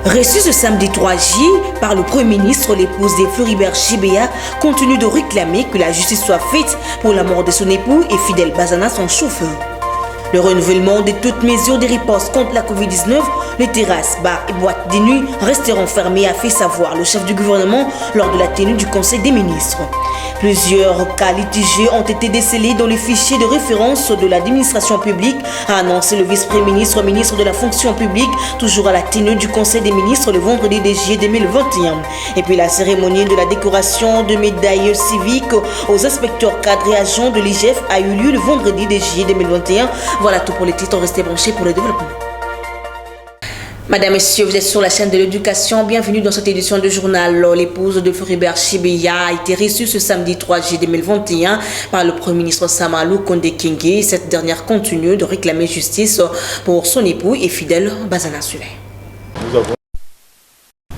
Reçu ce samedi 3 juillet par le Premier ministre, l'épouse de Floribert Chebeya continue de réclamer que la justice soit faite pour la mort de son époux et Fidèle Bazana, son chauffeur. Le renouvellement de toutes mesures de riposte contre la Covid-19, les terrasses, bars et boîtes de nuit resteront fermées, a fait savoir le chef du gouvernement lors de la tenue du Conseil des ministres. Plusieurs cas litigés ont été décelés dans les fichiers de référence de l'administration publique, a annoncé le vice-premier ministre, ministre de la fonction publique, toujours à la tenue du Conseil des ministres le vendredi 10 juillet 2021. Et puis la cérémonie de la décoration de médailles civiques aux inspecteurs cadres et agents de l'IGF a eu lieu le vendredi 10 juillet 2021. Voilà tout pour les titres, restez branchés pour le développement. Madame, Messieurs, vous êtes sur la chaîne de l'éducation. Bienvenue dans cette édition de journal. L'épouse de Floribert Chebeya a été reçue ce samedi 3 juillet 2021 par le Premier ministre Samalou Konde Kenge. Cette dernière continue de réclamer justice pour son époux et Fidèle Bazana Suley. Nous avons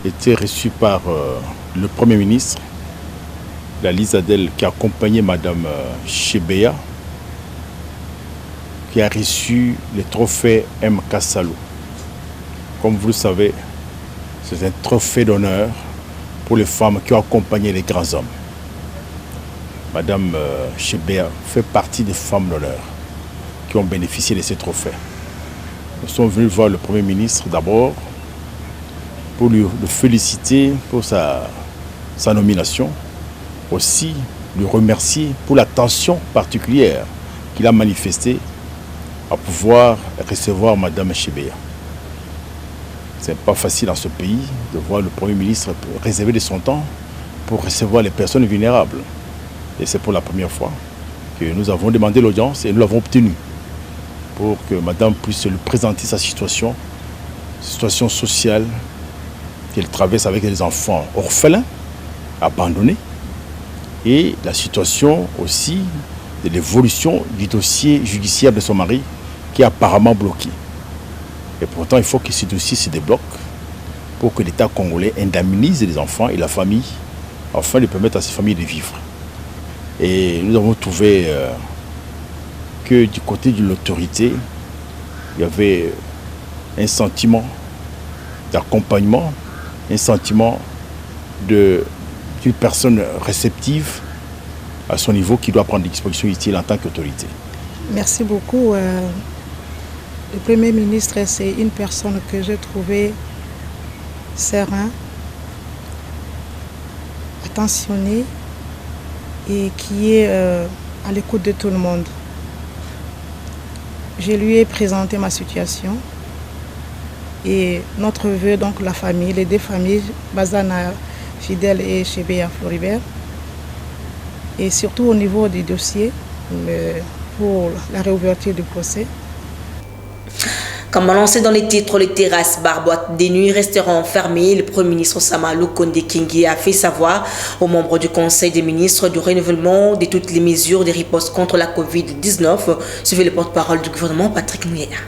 été reçus par le Premier ministre, la Lisadel qui a accompagné Madame Chebeya, qui a reçu le trophée M. Kassalou. Comme vous le savez, c'est un trophée d'honneur pour les femmes qui ont accompagné les grands hommes. Madame Chebeya fait partie des femmes d'honneur qui ont bénéficié de ces trophées. Nous sommes venus voir le Premier ministre d'abord pour le féliciter pour sa nomination, aussi le remercier pour l'attention particulière qu'il a manifestée à pouvoir recevoir Madame Chebeya. Ce n'est pas facile dans ce pays de voir le Premier ministre réserver de son temps pour recevoir les personnes vulnérables. Et c'est pour la première fois que nous avons demandé l'audience et nous l'avons obtenue pour que Madame puisse lui présenter sa situation sociale qu'elle traverse avec des enfants orphelins, abandonnés, et la situation aussi de l'évolution du dossier judiciaire de son mari qui est apparemment bloqué. Et pourtant, il faut que ce dossier se débloque pour que l'État congolais indemnise les enfants et la famille afin de permettre à ces familles de vivre. Et nous avons trouvé que du côté de l'autorité, il y avait un sentiment d'accompagnement, un sentiment d'une personne réceptive à son niveau qui doit prendre des dispositions utiles en tant qu'autorité. Merci beaucoup. Le Premier ministre, c'est une personne que j'ai trouvée sereine, attentionnée et qui est à l'écoute de tout le monde. Je lui ai présenté ma situation et notre vœu, donc la famille, les deux familles, Bazana Fidèle et Chebeya Floribert, et surtout au niveau du dossier pour la réouverture du procès. Comme annoncé dans les titres, les terrasses, bars, boîtes de nuit resteront fermées. Le Premier ministre Samalou Konde Kenge a fait savoir aux membres du Conseil des ministres du renouvellement de toutes les mesures de riposte contre la Covid-19. Suivez le porte-parole du gouvernement, Patrick Mouyaya.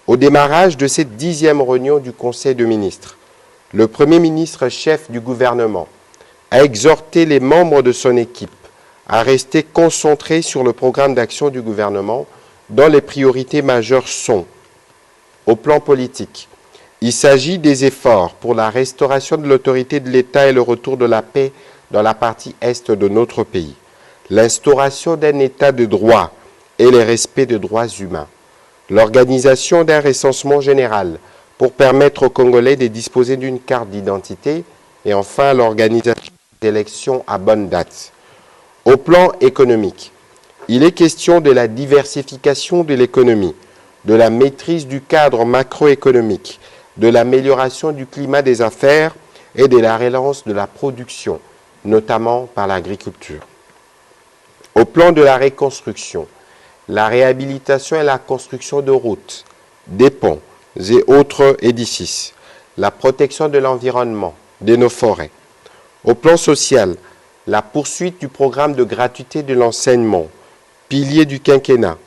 Au démarrage de cette 10e réunion du Conseil des ministres, le Premier ministre chef du gouvernement a exhorté les membres de son équipe à rester concentrés sur le programme d'action du gouvernement dont les priorités majeures sont: au plan politique, il s'agit des efforts pour la restauration de l'autorité de l'État et le retour de la paix dans la partie est de notre pays, l'instauration d'un État de droit et le respect des droits humains, l'organisation d'un recensement général pour permettre aux Congolais de disposer d'une carte d'identité et enfin l'organisation d'élections à bonne date. Au plan économique, il est question de la diversification de l'économie, de la maîtrise du cadre macroéconomique, de l'amélioration du climat des affaires et de la relance de la production, notamment par l'agriculture. Au plan de la reconstruction, la réhabilitation et la construction de routes, des ponts et autres édifices, la protection de l'environnement, de nos forêts. Au plan social, la poursuite du programme de gratuité de l'enseignement, pilier du quinquennat,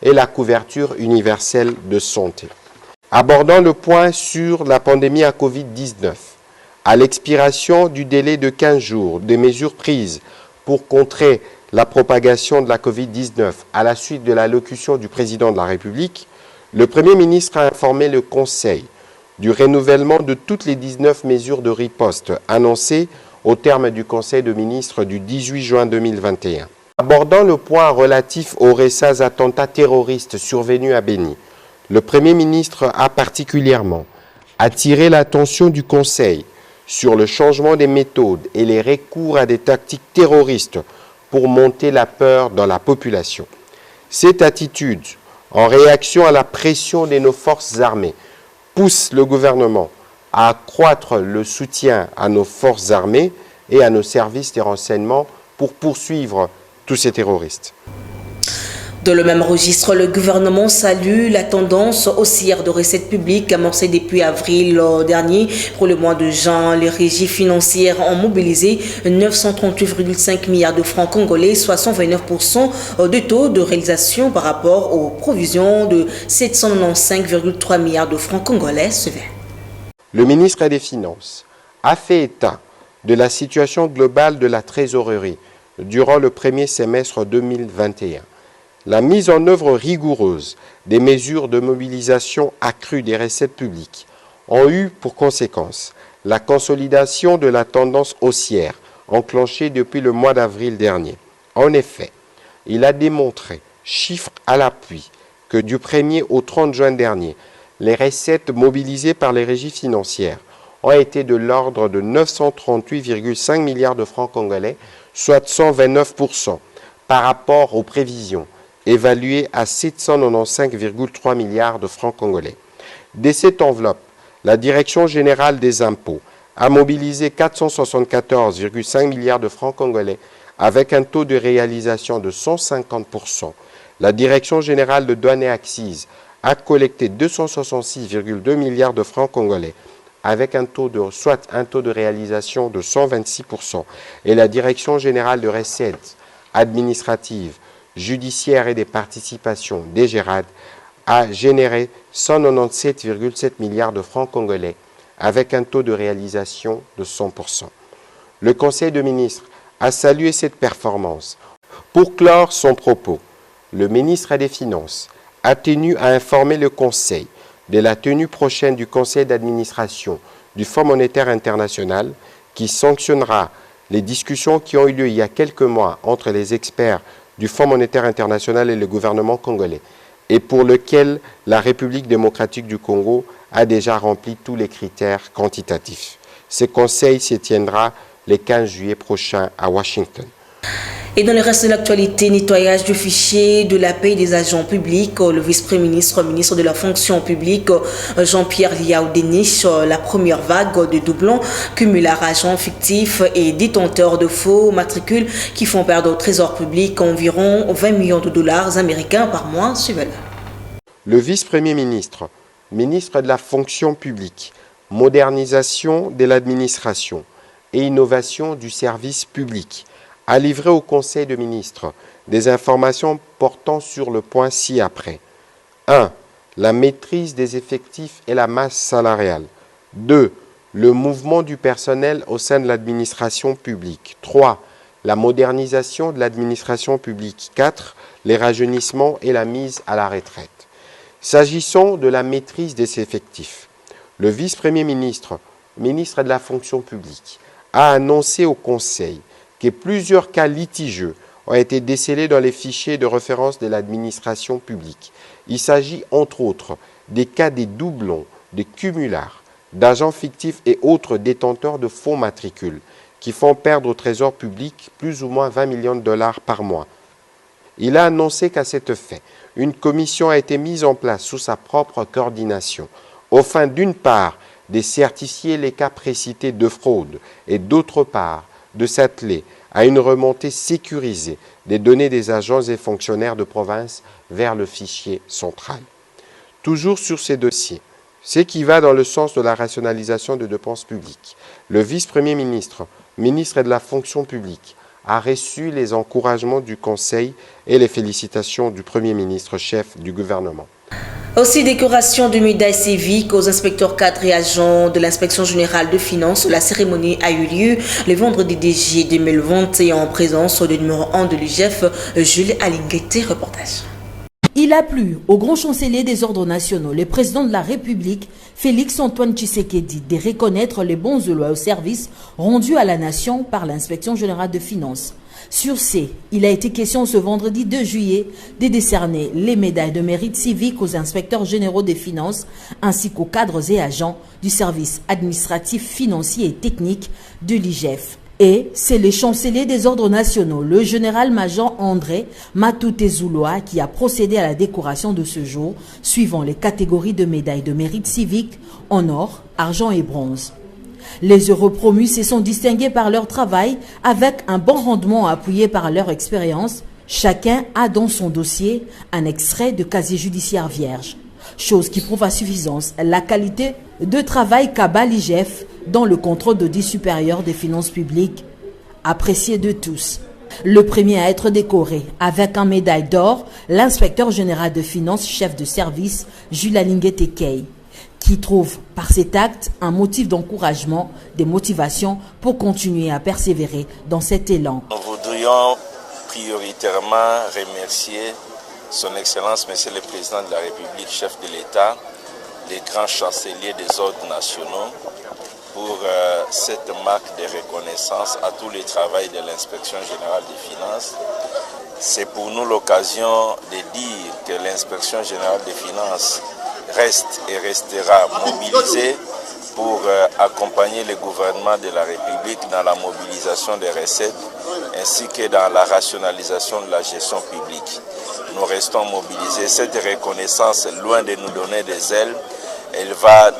et la couverture universelle de santé. Abordant le point sur la pandémie à Covid-19, à l'expiration du délai de 15 jours des mesures prises pour contrer la propagation de la Covid-19 à la suite de l'allocution du président de la République, le Premier ministre a informé le Conseil du renouvellement de toutes les 19 mesures de riposte annoncées au terme du Conseil de ministres du 18 juin 2021. Abordant le point relatif aux récents attentats terroristes survenus à Béni, le Premier ministre a particulièrement attiré l'attention du Conseil sur le changement des méthodes et les recours à des tactiques terroristes pour monter la peur dans la population. Cette attitude, en réaction à la pression de nos forces armées, pousse le gouvernement à accroître le soutien à nos forces armées et à nos services de renseignement pour poursuivre tous ces terroristes. Dans le même registre, le gouvernement salue la tendance haussière de recettes publiques amorcée depuis avril dernier. Pour le mois de juin, les régies financières ont mobilisé 938,5 milliards de francs congolais, soit 129% de taux de réalisation par rapport aux provisions de 795,3 milliards de francs congolais. Le ministre des Finances a fait état de la situation globale de la trésorerie durant le premier semestre 2021. La mise en œuvre rigoureuse des mesures de mobilisation accrue des recettes publiques ont eu pour conséquence la consolidation de la tendance haussière enclenchée depuis le mois d'avril dernier. En effet, il a démontré, chiffre à l'appui, que du 1er au 30 juin dernier, les recettes mobilisées par les régies financières ont été de l'ordre de 938,5 milliards de francs congolais, soit 129% par rapport aux prévisions, évalué à 795,3 milliards de francs congolais. De cette enveloppe, la Direction générale des impôts a mobilisé 474,5 milliards de francs congolais avec un taux de réalisation de 150%. La Direction générale de douane et accises a collecté 266,2 milliards de francs congolais avec un taux de réalisation de 126%. Et la Direction générale de recettes administratives, judiciaire et des participations DGRAD a généré 197,7 milliards de francs congolais avec un taux de réalisation de 100%. Le Conseil de ministres a salué cette performance. Pour clore son propos, le ministre des Finances a tenu à informer le Conseil de la tenue prochaine du Conseil d'administration du Fonds monétaire international qui sanctionnera les discussions qui ont eu lieu il y a quelques mois entre les experts du Fonds monétaire international et le gouvernement congolais, et pour lequel la République démocratique du Congo a déjà rempli tous les critères quantitatifs. Ce conseil se tiendra le 15 juillet prochain à Washington. Et dans le reste de l'actualité, nettoyage du fichier de la paie des agents publics, le vice-premier ministre, ministre de la fonction publique, Jean-Pierre Liao-Denis, la première vague de doublons, cumulard agents fictifs et détenteurs de faux matricules qui font perdre au trésor public environ 20 millions de dollars américains par mois. Suivez-le. Le vice-premier ministre, ministre de la fonction publique, modernisation de l'administration et innovation du service public, a livré au Conseil de ministres des informations portant sur le point ci-après. 1. La maîtrise des effectifs et la masse salariale. 2. Le mouvement du personnel au sein de l'administration publique. 3. La modernisation de l'administration publique. 4. Les rajeunissements et la mise à la retraite. S'agissant de la maîtrise des effectifs, le vice-premier ministre, ministre de la fonction publique, a annoncé au Conseil que plusieurs cas litigieux ont été décelés dans les fichiers de référence de l'administration publique. Il s'agit entre autres des cas des doublons, des cumulards, d'agents fictifs et autres détenteurs de faux matricules qui font perdre au trésor public plus ou moins 20 millions de dollars par mois. Il a annoncé qu'à cet effet, une commission a été mise en place sous sa propre coordination, au fin d'une part de certifier les cas précités de fraude et d'autre part de s'atteler à une remontée sécurisée des données des agents et fonctionnaires de province vers le fichier central. Toujours sur ces dossiers, ce qui va dans le sens de la rationalisation des dépenses publiques, le vice-premier ministre, ministre de la fonction publique, a reçu les encouragements du Conseil et les félicitations du Premier ministre chef du gouvernement. Aussi, décoration de médailles civiques aux inspecteurs cadres et agents de l'inspection générale de finances. La cérémonie a eu lieu le vendredi DG 2021 en présence du numéro 1 de l'UGF, Jules Alinguete. Reportage. Il a plu au grand chancelier des ordres nationaux, le président de la République, Félix-Antoine Tshisekedi de reconnaître les bons et loyaux services rendus à la nation par l'inspection générale de finances. Sur ce, il a été question ce vendredi 2 juillet de décerner les médailles de mérite civique aux inspecteurs généraux des finances ainsi qu'aux cadres et agents du service administratif, financier et technique de l'IGF. Et c'est le chancelier des ordres nationaux, le général-major André Matute-Zouloa, qui a procédé à la décoration de ce jour, suivant les catégories de médailles de mérite civique en or, argent et bronze. Les heureux promus se sont distingués par leur travail avec un bon rendement appuyé par leur expérience. Chacun a dans son dossier un extrait de casier judiciaire vierge, chose qui prouve à suffisance la qualité de travail qu'a l'IGF dans le contrôle d'audit supérieur des finances publiques, apprécié de tous. Le premier à être décoré avec un médaille d'or, l'inspecteur général de finances, chef de service, Jules Alinguet-Tekei, qui trouve par cet acte un motif d'encouragement, de motivation pour continuer à persévérer dans cet élan. Nous voudrions prioritairement remercier Son Excellence, Monsieur le Président de la République, chef de l'État, les grands chanceliers des ordres nationaux, pour cette marque de reconnaissance à tout le travail de l'Inspection générale des finances. C'est pour nous l'occasion de dire que l'Inspection générale des finances reste et restera mobilisée pour accompagner le gouvernement de la République dans la mobilisation des recettes ainsi que dans la rationalisation de la gestion publique. Nous restons mobilisés. Cette reconnaissance, loin de nous donner des ailes, elle va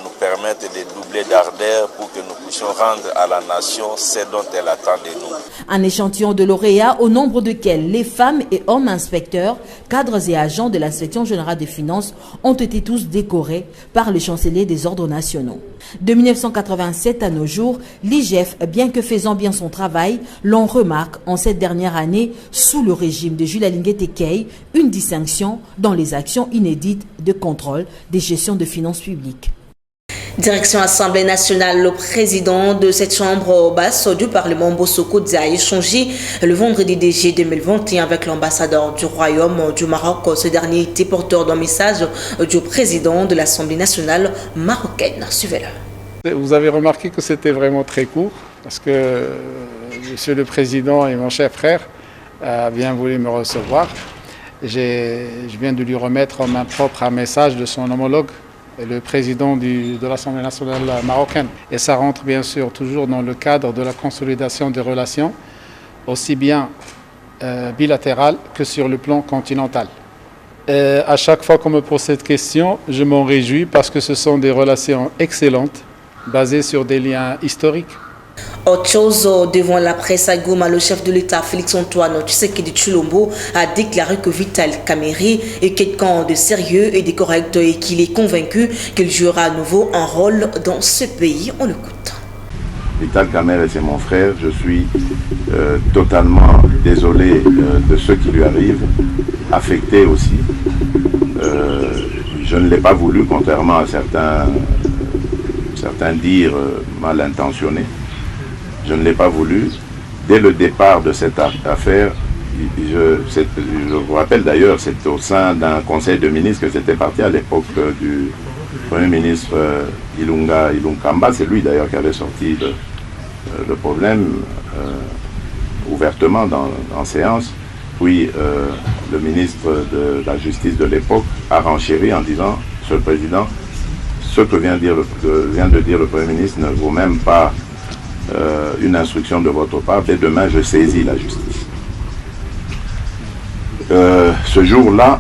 nous permettre de doubler d'ardeur pour que nous puissions rendre à la nation ce dont elle attend de nous. Un échantillon de lauréats au nombre desquels les femmes et hommes inspecteurs, cadres et agents de l'inspection générale des finances ont été tous décorés par le chancelier des ordres nationaux. De 1987 à nos jours, l'IGF, bien que faisant bien son travail, l'on remarque en cette dernière année, sous le régime de Jules Alinguet-Tekei, une distinction dans les actions inédites de contrôle des gestions de finances publiques. Direction Assemblée nationale, le président de cette chambre basse du Parlement, Bossoko Dia, a échangé le vendredi DG 2021 avec l'ambassadeur du Royaume du Maroc. Ce dernier était porteur d'un message du président de l'Assemblée nationale marocaine. Suivez-le. Vous avez remarqué que c'était vraiment très court parce que Monsieur le Président et mon cher frère a bien voulu me recevoir. Je viens de lui remettre en main propre un message de son homologue, le président de l'Assemblée nationale marocaine. Et ça rentre bien sûr toujours dans le cadre de la consolidation des relations, aussi bien bilatérales que sur le plan continental. Et à chaque fois qu'on me pose cette question, je m'en réjouis parce que ce sont des relations excellentes, basées sur des liens historiques. Autre chose, devant la presse à Goma, le chef de l'État, Félix-Antoine Tshisekedi Tshilombo, a déclaré que Vital Kamerhe est quelqu'un de sérieux et de correct et qu'il est convaincu qu'il jouera à nouveau un rôle dans ce pays. On l'écoute. Vital Kamerhe, c'est mon frère. Je suis totalement désolé de ce qui lui arrive, affecté aussi. Je ne l'ai pas voulu, contrairement à certains dires mal intentionnés. Je ne l'ai pas voulu. Dès le départ de cette affaire, je vous rappelle d'ailleurs, c'est au sein d'un conseil de ministres que c'était parti à l'époque du Premier ministre Ilunga Ilunkamba. C'est lui d'ailleurs qui avait sorti le problème ouvertement en séance. Puis le ministre de la Justice de l'époque a renchéri en disant, Monsieur le Président, ce que vient de dire le Premier ministre ne vaut même pas une instruction de votre part. Dès demain, je saisis la justice. Ce jour-là,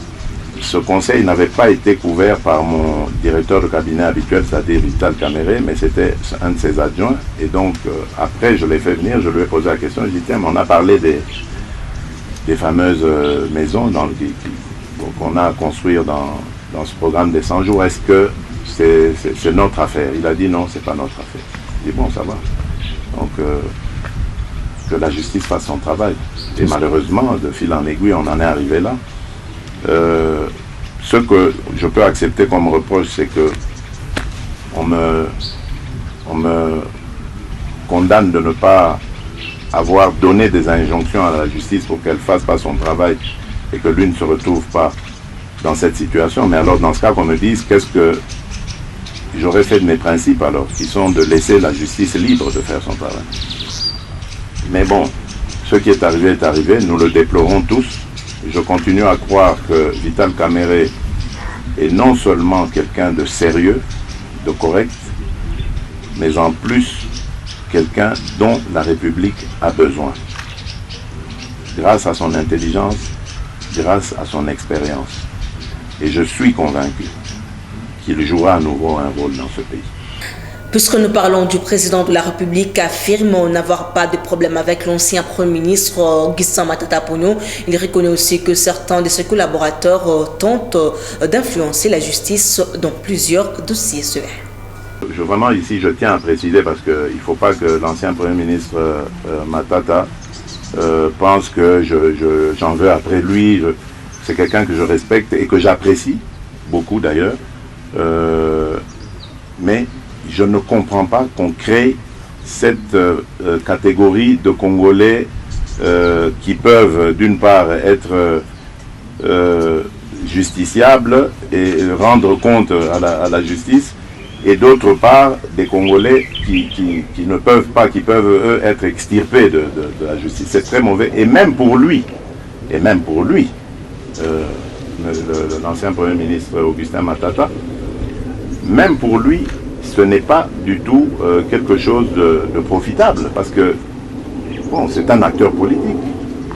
ce conseil n'avait pas été couvert par mon directeur de cabinet habituel, c'est-à-dire Vital Kamerhe, mais c'était un de ses adjoints. Et donc, après, je l'ai fait venir, je lui ai posé la question, je lui ai dit, tiens, on a parlé des fameuses maisons qu'on a à construire dans ce programme des 100 jours. Est-ce que c'est notre affaire? Il a dit non, c'est pas notre affaire. J'ai dit bon, ça va. Donc, que la justice fasse son travail. Et malheureusement, de fil en aiguille, on en est arrivé là. Ce que je peux accepter comme reproche, c'est que on me condamne de ne pas avoir donné des injonctions à la justice pour qu'elle ne fasse pas son travail et que lui ne se retrouve pas dans cette situation. Mais alors, dans ce cas, qu'on me dise qu'est-ce que j'aurais fait de mes principes alors, qui sont de laisser la justice libre de faire son travail. Mais bon, ce qui est arrivé, nous le déplorons tous. Je continue à croire que Vital Kamerhe est non seulement quelqu'un de sérieux, de correct, mais en plus quelqu'un dont la République a besoin. Grâce à son intelligence, grâce à son expérience. Et je suis convaincu qu'il jouera à nouveau un rôle dans ce pays. Puisque nous parlons du président de la République affirme n'avoir pas de problème avec l'ancien Premier ministre Augustin Matata Ponyo, il reconnaît aussi que certains de ses collaborateurs tentent d'influencer la justice dans plusieurs dossiers sévères. Vraiment ici je tiens à préciser parce qu'il ne faut pas que l'ancien Premier ministre Matata pense que j'en veux après lui. C'est quelqu'un que je respecte et que j'apprécie beaucoup d'ailleurs. Mais je ne comprends pas qu'on crée cette catégorie de Congolais qui peuvent d'une part être justiciables et rendre compte à la justice, et d'autre part des Congolais qui ne peuvent pas, qui peuvent eux être extirpés de la justice. C'est très mauvais, et même pour lui, l'ancien Premier ministre Augustin Matata, même pour lui, ce n'est pas du tout quelque chose de profitable, parce que bon, c'est un acteur politique.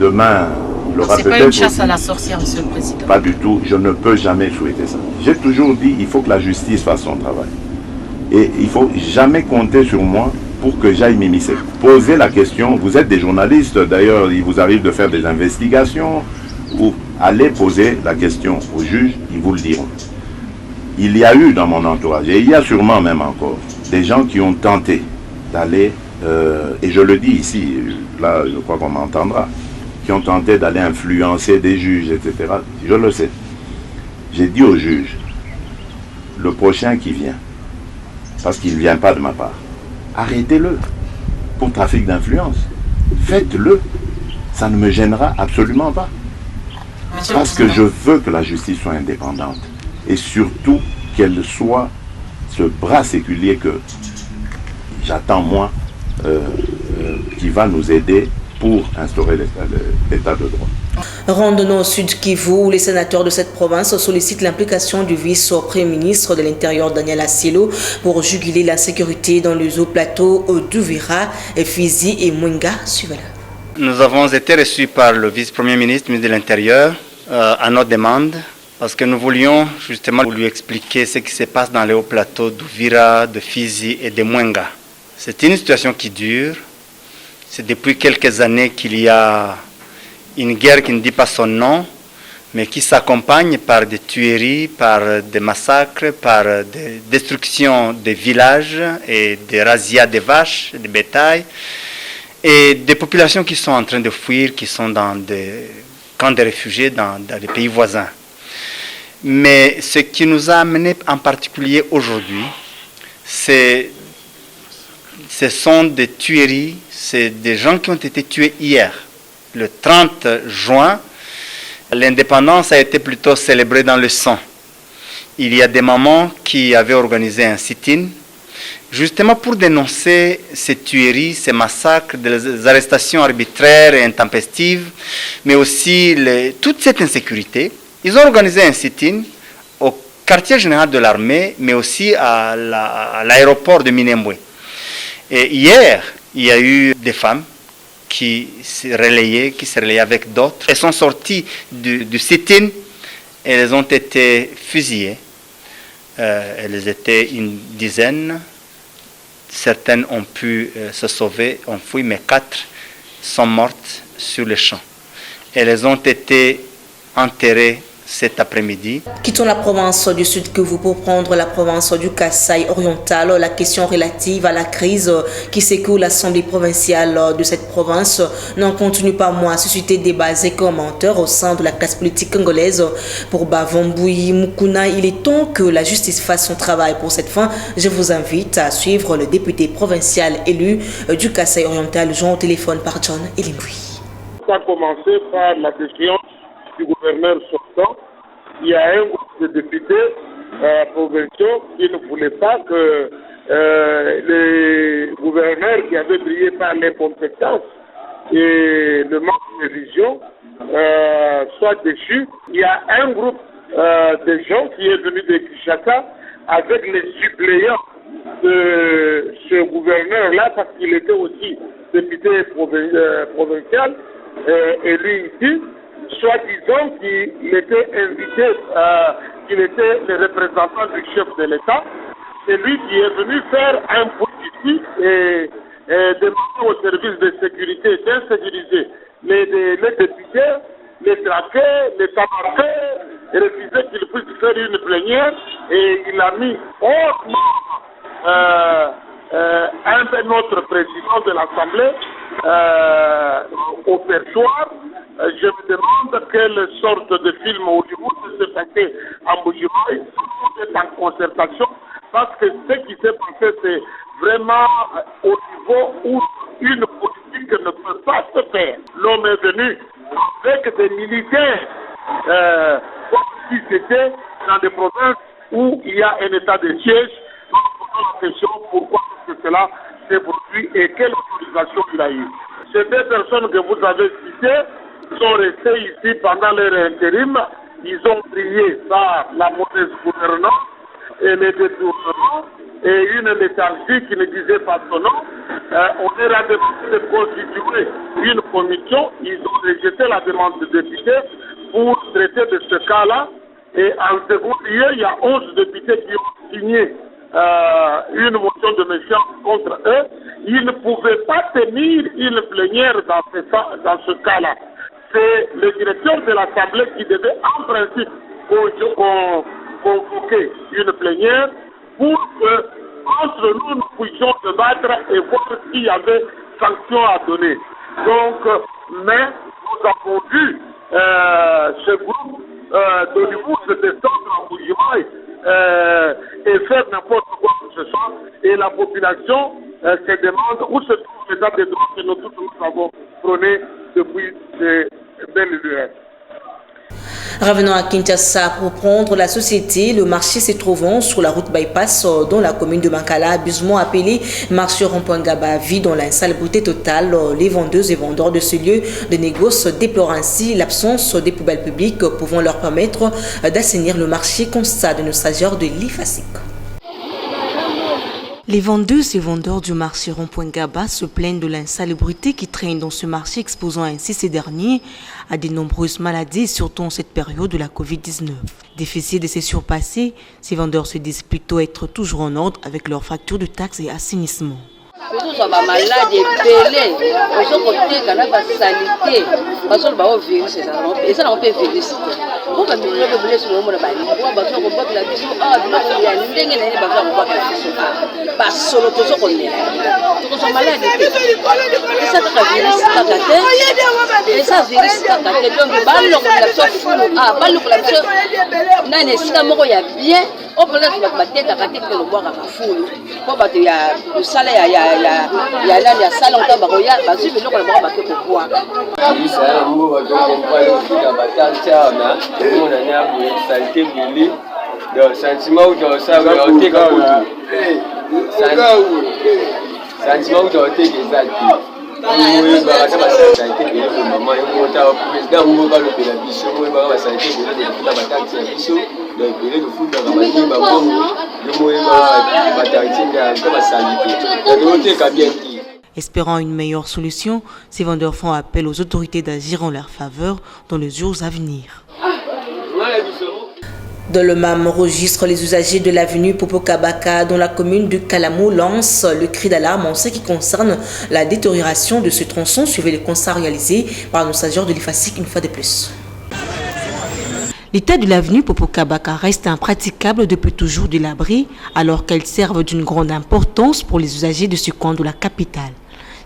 Demain, il aura peut-être... C'est pas une chasse à la sorcière, Monsieur le Président. Pas du tout, je ne peux jamais souhaiter ça. J'ai toujours dit, il faut que la justice fasse son travail. Et il ne faut jamais compter sur moi pour que j'aille m'immiscer. Posez la question, vous êtes des journalistes, d'ailleurs, il vous arrive de faire des investigations, ou allez poser la question aux juges, ils vous le diront. Il y a eu dans mon entourage, et il y a sûrement même encore, des gens qui ont tenté d'aller, et je le dis ici, là je crois qu'on m'entendra, qui ont tenté d'aller influencer des juges, etc. Je le sais. J'ai dit aux juges, le prochain qui vient, parce qu'il ne vient pas de ma part, arrêtez-le pour trafic d'influence. Faites-le. Ça ne me gênera absolument pas. Parce que je veux que la justice soit indépendante. Et surtout qu'elle soit ce bras séculier que j'attends moi, qui va nous aider pour instaurer l'état de droit. Randonnons au sud Kivu, où les sénateurs de cette province sollicitent l'implication du vice-premier ministre de l'Intérieur Daniel Asielo pour juguler la sécurité dans les hauts plateaux d'Uvira, Fizi et Mwenga. Suivez-le. Nous avons été reçus par le vice-premier ministre de l'Intérieur à notre demande, parce que nous voulions justement lui expliquer ce qui se passe dans les hauts plateaux d'Uvira, de Fizi et de Mwenga. C'est une situation qui dure. C'est depuis quelques années qu'il y a une guerre qui ne dit pas son nom, mais qui s'accompagne par des tueries, par des massacres, par des destructions des villages et des razzias des vaches, des bétails, et des populations qui sont en train de fuir, qui sont dans des camps de réfugiés dans les pays voisins. Mais ce qui nous a amené en particulier aujourd'hui, ce sont des tueries, c'est des gens qui ont été tués hier. Le 30 juin, l'indépendance a été plutôt célébrée dans le sang. Il y a des mamans qui avaient organisé un sit-in, justement pour dénoncer ces tueries, ces massacres, des arrestations arbitraires et intempestives, mais aussi toute cette insécurité. Ils ont organisé un sit-in au quartier général de l'armée, mais aussi à l'aéroport de Minembwe. Et hier, il y a eu des femmes qui se relayaient avec d'autres. Elles sont sorties du sit-in et elles ont été fusillées. Elles étaient une dizaine. Certaines ont pu se sauver, ont fui, mais 4 sont mortes sur le champ. Elles ont été enterrées cet après-midi. Quittons la province du Sud Kivu pour prendre la province du Kasaï oriental. La question relative à la crise qui secoue l'Assemblée provinciale de cette province n'en continue pas moins à susciter débats et commentaires au sein de la classe politique congolaise. Pour Bavambouyi Mukuna, il est temps que la justice fasse son travail. Pour cette fin, je vous invite à suivre le député provincial élu du Kasaï oriental, Jean au téléphone par John Elimboui. Ça a commencé par la question du gouverneur sortant. Il y a un groupe de députés provinciaux qui ne voulaient pas que les gouverneurs qui avaient brillé par les compétences et le manque de vision soient déchus. Il y a un groupe de gens qui est venu de Kinshasa avec les suppléants de ce gouverneur-là, parce qu'il était aussi député provincial, élu ici, soi-disant qu'il était invité, qu'il était le représentant du chef de l'État. C'est lui qui est venu faire un putsch ici et demander aux services de sécurité d'insécuriser les députés, les traquer, les tabasser, et refuser qu'il puisse faire une plénière. Et il a mis hautement notre président de l'Assemblée au perchoir. Je me demande quelle sorte de film Hollywood s'est passé en Bujumaï. Tout est en concertation, parce que ce qui s'est passé, c'est vraiment au niveau où une politique ne peut pas se faire. L'homme est venu avec des militaires, comme si c'était dans des provinces où il y a un état de siège. Nous posons la question pourquoi cela s'est produit et quelle autorisation il a eu. Ces deux personnes que vous avez citées sont restés ici pendant leur intérim. Ils ont brillé par la mauvaise gouvernance et les détournements et une léthargie qui ne disait pas son nom. On leur a demandé de constituer une commission. Ils ont rejeté la demande des députés pour traiter de ce cas-là. Et en second lieu, il y a 11 députés qui ont signé une motion de méfiance contre eux. Ils ne pouvaient pas tenir une plénière dans ce cas-là. C'est le directeur de l'Assemblée qui devait en principe convoquer une plénière pour que entre nous puissions débattre et voir s'il y avait sanction à donner. Donc, mais nous avons vu ce groupe d'Hollywood se descendre en Bujumaï et faire n'importe quoi que ce soit, et la population se demande où se trouve l'état des droits que nous tous nous avons prôné depuis de belles lueurs. Revenons à Kinshasa pour prendre la société. Le marché se trouvant sur la route bypass dans la commune de Mankala, abusement appelé marché Rond-Point-Gaba, vit dans l'insalubrité totale. Les vendeuses et vendeurs de ce lieu de négoce déplorent ainsi l'absence des poubelles publiques pouvant leur permettre d'assainir le marché, constat de nos stagiaires de l'IFASIC. Les vendeuses et vendeurs du marché Rond-Point-Gaba se plaignent de l'insalubrité qui traîne dans ce marché, exposant ainsi ces derniers à de nombreuses maladies, surtout en cette période de la Covid-19. Déficient de ces surpassés, ces vendeurs se disent plutôt être toujours en ordre avec leurs factures de taxes et assainissement. Espérant une meilleure solution, ces vendeurs font appel aux autorités d'agir en leur faveur dans les jours à venir. Dans le même registre, les usagers de l'avenue Popo Kabaka dans la commune de Kalamou lancent le cri d'alarme en ce qui concerne la détérioration de ce tronçon. Suivez les constats réalisés par nos stagiaires de l'IFASIC une fois de plus. L'état de l'avenue Popo Kabaka reste impraticable depuis toujours délabré, alors qu'elle serve d'une grande importance pour les usagers de ce coin de la capitale.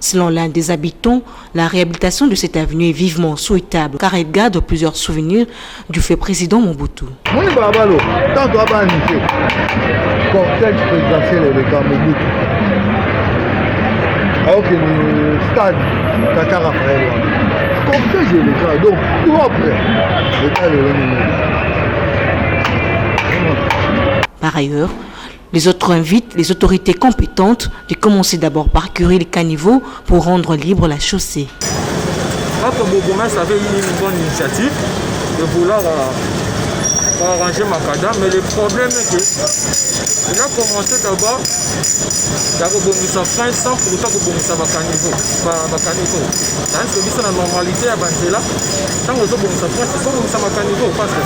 Selon l'un des habitants, la réhabilitation de cette avenue est vivement souhaitable car elle garde plusieurs souvenirs du fait président Mobutu. Par ailleurs, les autres invitent les autorités compétentes de commencer d'abord par curer les caniveaux pour rendre libre la chaussée. Notre bourgmestre avait eu une bonne initiative de vouloir arranger Macadam, mais le problème est que il a commencé d'abord à faire sans pour autant que Macaniveau. C'est-à-dire que la normalité à Banzela, tant que ça fait, c'est pas comme ça Macaniveau, parce que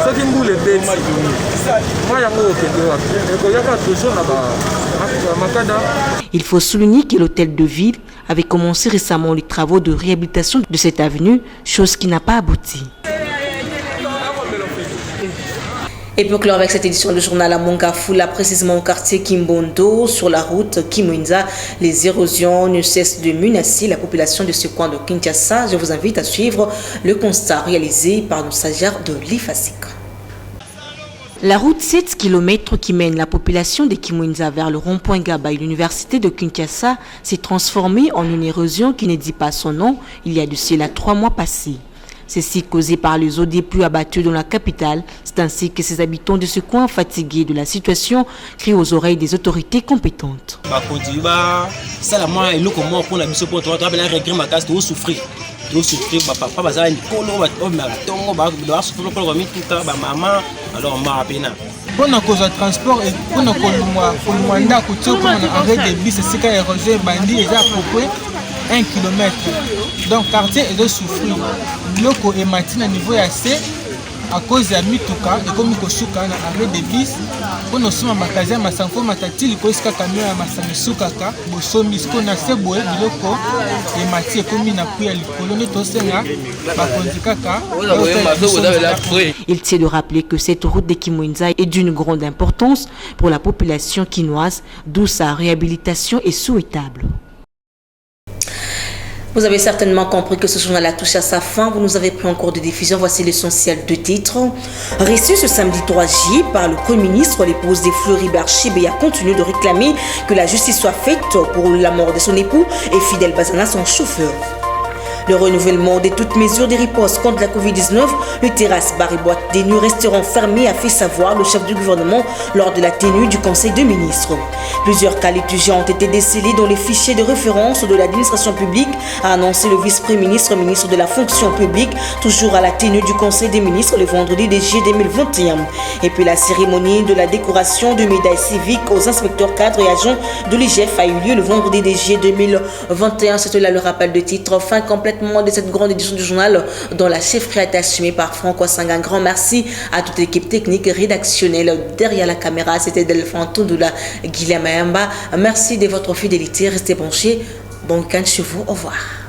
ce qui nous les bêtes, moi, il y a autre chose à Macadam. Il faut souligner que l'hôtel de ville avait commencé récemment les travaux de réhabilitation de cette avenue, chose qui n'a pas abouti. Et pour clore avec cette édition du journal à Mongafula, précisément au quartier Kimbondo, sur la route Kimwenza, les érosions ne cessent de menacer la population de ce coin de Kinshasa. Je vous invite à suivre le constat réalisé par nos stagiaires de l'IFASIC. La route 7 km qui mène la population de Kimwenza vers le rond-point Gaba et l'université de Kinshasa s'est transformée en une érosion qui ne dit pas son nom il y a de cela 3 mois passés. Ceci causé par les eaux des pluies abattues dans la capitale. C'est ainsi que ces habitants de ce coin, fatigués de la situation, crient aux oreilles des autorités compétentes. Pour cause de transport et pour mandat avec des bus, c'est qu'il y a érosé bandit et approprié 1 km. Donc, le quartier est souffrir. Loko et matin à niveau assez à cause de Mituka et comme Kosuka na arrêt de bis pour nous sommes à Makazia Masanfo Matati le Koska camion à Masansuka Bosomi ce qu'on a fait boire de loko et matin comme il n'a plus à l'icône Tosenga Bakondikaka. Il tient de rappeler que cette route de Kimwenza est d'une grande importance pour la population quinoise, d'où sa réhabilitation est souhaitable. Vous avez certainement compris que ce journal a touché à sa fin. Vous nous avez pris en cours de diffusion. Voici l'essentiel de titres. Reçu ce samedi 3 juillet par le Premier ministre, l'épouse de Floribert Chebeya continue de réclamer que la justice soit faite pour la mort de son époux et Fidel Bazana, son chauffeur. Le renouvellement de toutes mesures de riposte contre la Covid-19, les terrasses, bars et boîtes de nuit resteront fermées, a fait savoir le chef du gouvernement lors de la tenue du Conseil des ministres. Plusieurs cas étudiants ont été décelés dans les fichiers de référence de l'administration publique, a annoncé le vice-premier ministre, ministre de la fonction publique, toujours à la tenue du Conseil des ministres le vendredi de juillet 2021. Et puis la cérémonie de la décoration de médailles civiques aux inspecteurs cadres et agents de l'IGF a eu lieu le vendredi de juillet 2021. C'est là le rappel de titre. Fin complète de cette grande édition du journal dont la chefferie est assumée par Franco Sanga. Un grand merci à toute l'équipe technique et rédactionnelle derrière la caméra. C'était Delphine Tondula, Guilherme Mayamba. Merci de votre fidélité. Restez branchés. Bon week-end chez vous. Au revoir.